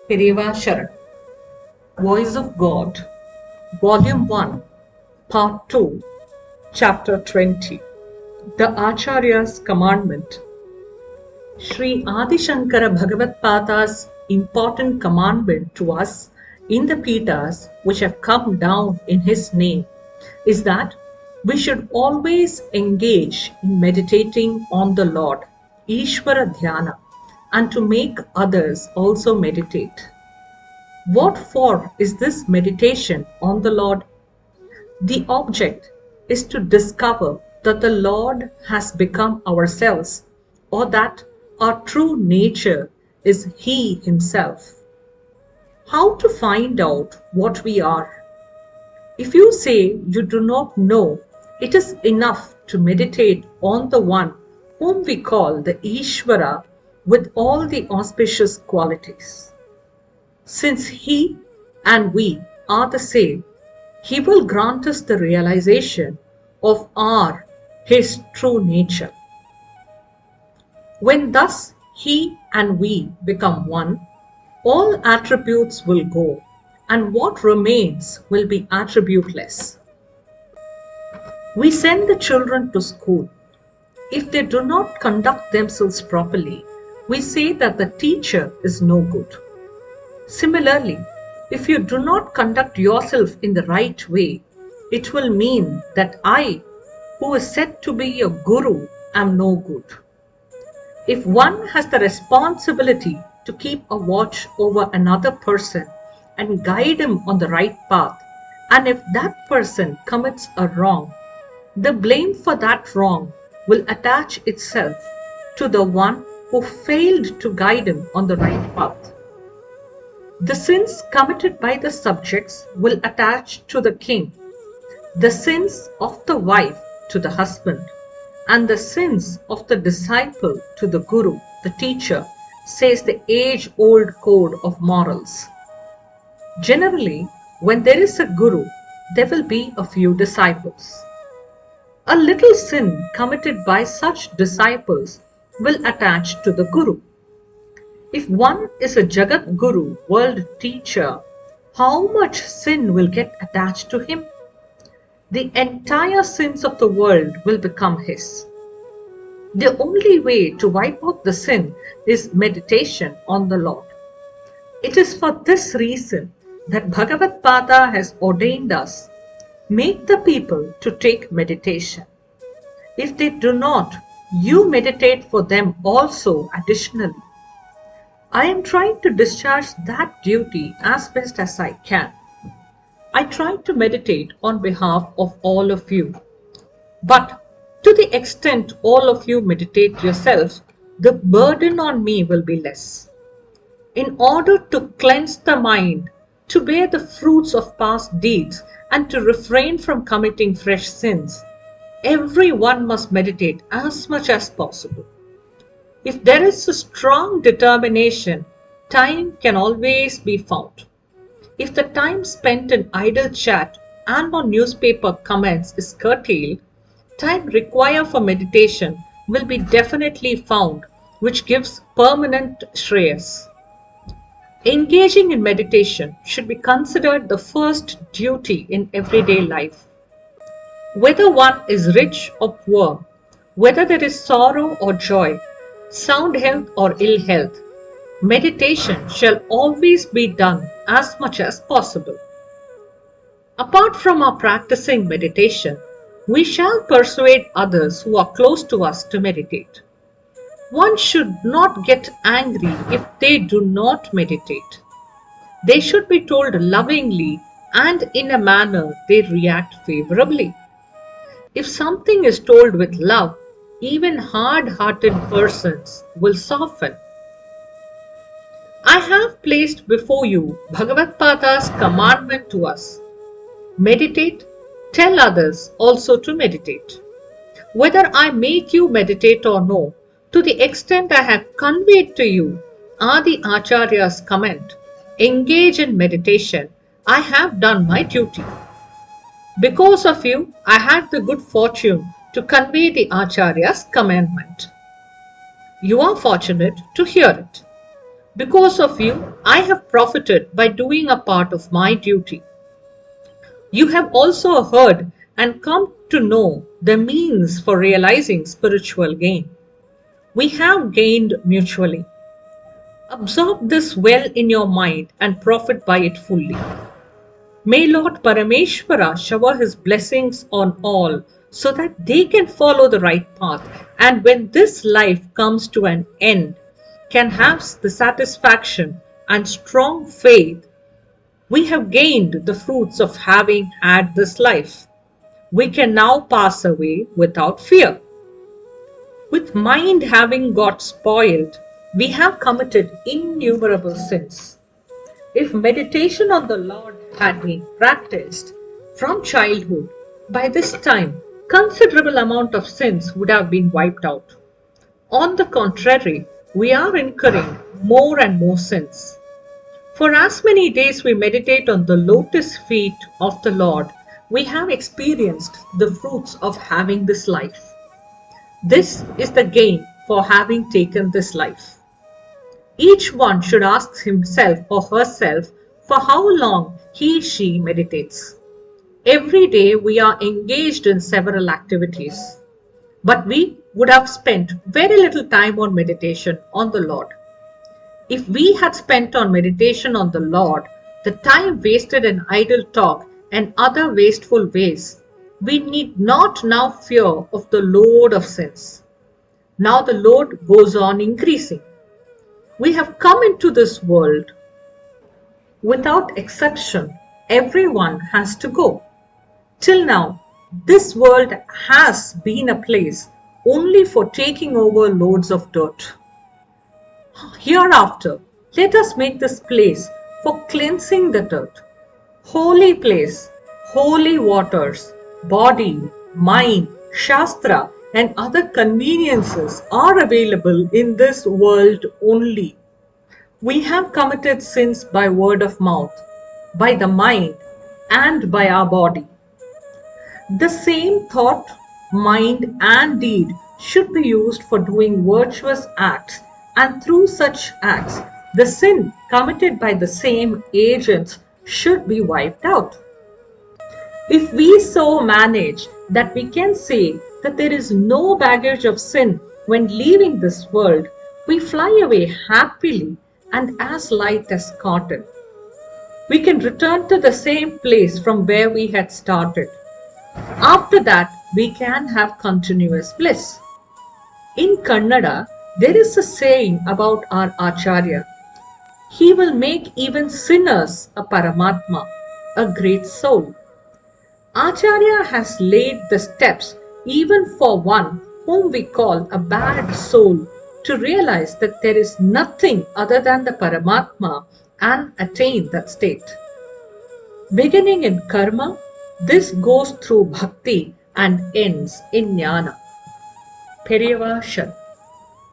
Periyava Sharan, Voice of God, Volume 1, Part 2, Chapter 20, The Acharya's Commandment. Sri Adi Shankara Bhagavatpada's important commandment to us in the Pitas which have come down in his name is that we should always engage in meditating on the Lord, Ishvara Dhyana, and to make others also meditate. What for is this meditation on the Lord? The object is to discover that the Lord has become ourselves, or that our true nature is He Himself. How to find out what we are? If you say you do not know, it is enough to meditate on the one whom we call the Ishvara with all the auspicious qualities. Since He and we are the same, He will grant us the realization of His true nature. When thus He and we become one, all attributes will go, and what remains will be attributeless. We send the children to school. If they do not conduct themselves properly, we say that the teacher is no good. Similarly, if you do not conduct yourself in the right way, it will mean that I, who is said to be a guru, am no good. If one has the responsibility to keep a watch over another person and guide him on the right path, and if that person commits a wrong, the blame for that wrong will attach itself to the one who failed to guide him on the right path. The sins committed by the subjects will attach to the king, the sins of the wife to the husband, and the sins of the disciple to the guru, the teacher, says the age-old code of morals. Generally, when there is a guru, there will be a few disciples. A little sin committed by such disciples will attach to the guru. If one is a Jagadguru, world teacher, how much sin will get attached to him? The entire sins of the world will become his. The only way to wipe out the sin is meditation on the Lord. It is for this reason that Bhagavatpada has ordained us, make the people to take meditation. If they do not, you meditate for them also additionally. I am trying to discharge that duty as best as I can. I try to meditate on behalf of all of you. But to the extent all of you meditate yourself, the burden on me will be less. In order to cleanse the mind, to bear the fruits of past deeds, and to refrain from committing fresh sins, everyone must meditate as much as possible. If there is a strong determination, time can always be found. If the time spent in idle chat and on newspaper comments is curtailed, time required for meditation will be definitely found, which gives permanent shreyas. Engaging in meditation should be considered the first duty in everyday life. Whether one is rich or poor, whether there is sorrow or joy, sound health or ill health, meditation shall always be done as much as possible. Apart from our practicing meditation, we shall persuade others who are close to us to meditate. One should not get angry if they do not meditate. They should be told lovingly and in a manner they react favorably. If something is told with love, even hard-hearted persons will soften. I have placed before you Bhagavatpada's commandment to us. Meditate, tell others also to meditate. Whether I make you meditate or no, to the extent I have conveyed to you Adi Acharya's comment, engage in meditation, I have done my duty. Because of you, I had the good fortune to convey the Acharya's commandment. You are fortunate to hear it. Because of you, I have profited by doing a part of my duty. You have also heard and come to know the means for realizing spiritual gain. We have gained mutually. Absorb this well in your mind and profit by it fully. May Lord Parameshwara shower his blessings on all so that they can follow the right path and when this life comes to an end, can have the satisfaction and strong faith we have gained the fruits of having had this life. We can now pass away without fear. With mind having got spoiled, we have committed innumerable sins. If meditation on the Lord had been practiced from childhood, by this time considerable amount of sins would have been wiped out. On the contrary, we are incurring more and more sins. For as many days we meditate on the lotus feet of the Lord, we have experienced the fruits of having this life. This is the gain for having taken this life. Each one should ask himself or herself for how long she meditates. Every day we are engaged in several activities, but we would have spent very little time on meditation on the Lord. If we had spent on meditation on the Lord the time wasted in idle talk and other wasteful ways, we need not now fear of the load of sins. Now the load goes on increasing. We have come into this world. Without exception, everyone has to go. Till now, this world has been a place only for taking over loads of dirt. Hereafter, let us make this place for cleansing the dirt. Holy place, holy waters, body, mind, Shastra, and other conveniences are available in this world only. We have committed sins by word of mouth, by the mind, and by our body. The same thought, mind, and deed should be used for doing virtuous acts, and through such acts, the sin committed by the same agents should be wiped out. If we so manage that we can say that there is no baggage of sin when leaving this world, we fly away happily and as light as cotton. We can return to the same place from where we had started. After that, we can have continuous bliss. In Kannada, there is a saying about our Acharya. He will make even sinners a Paramatma, a great soul. Acharya has laid the steps even for one whom we call a bad soul to realize that there is nothing other than the Paramatma and attain that state. Beginning in karma, this goes through bhakti and ends in jnana. Periyava Shat.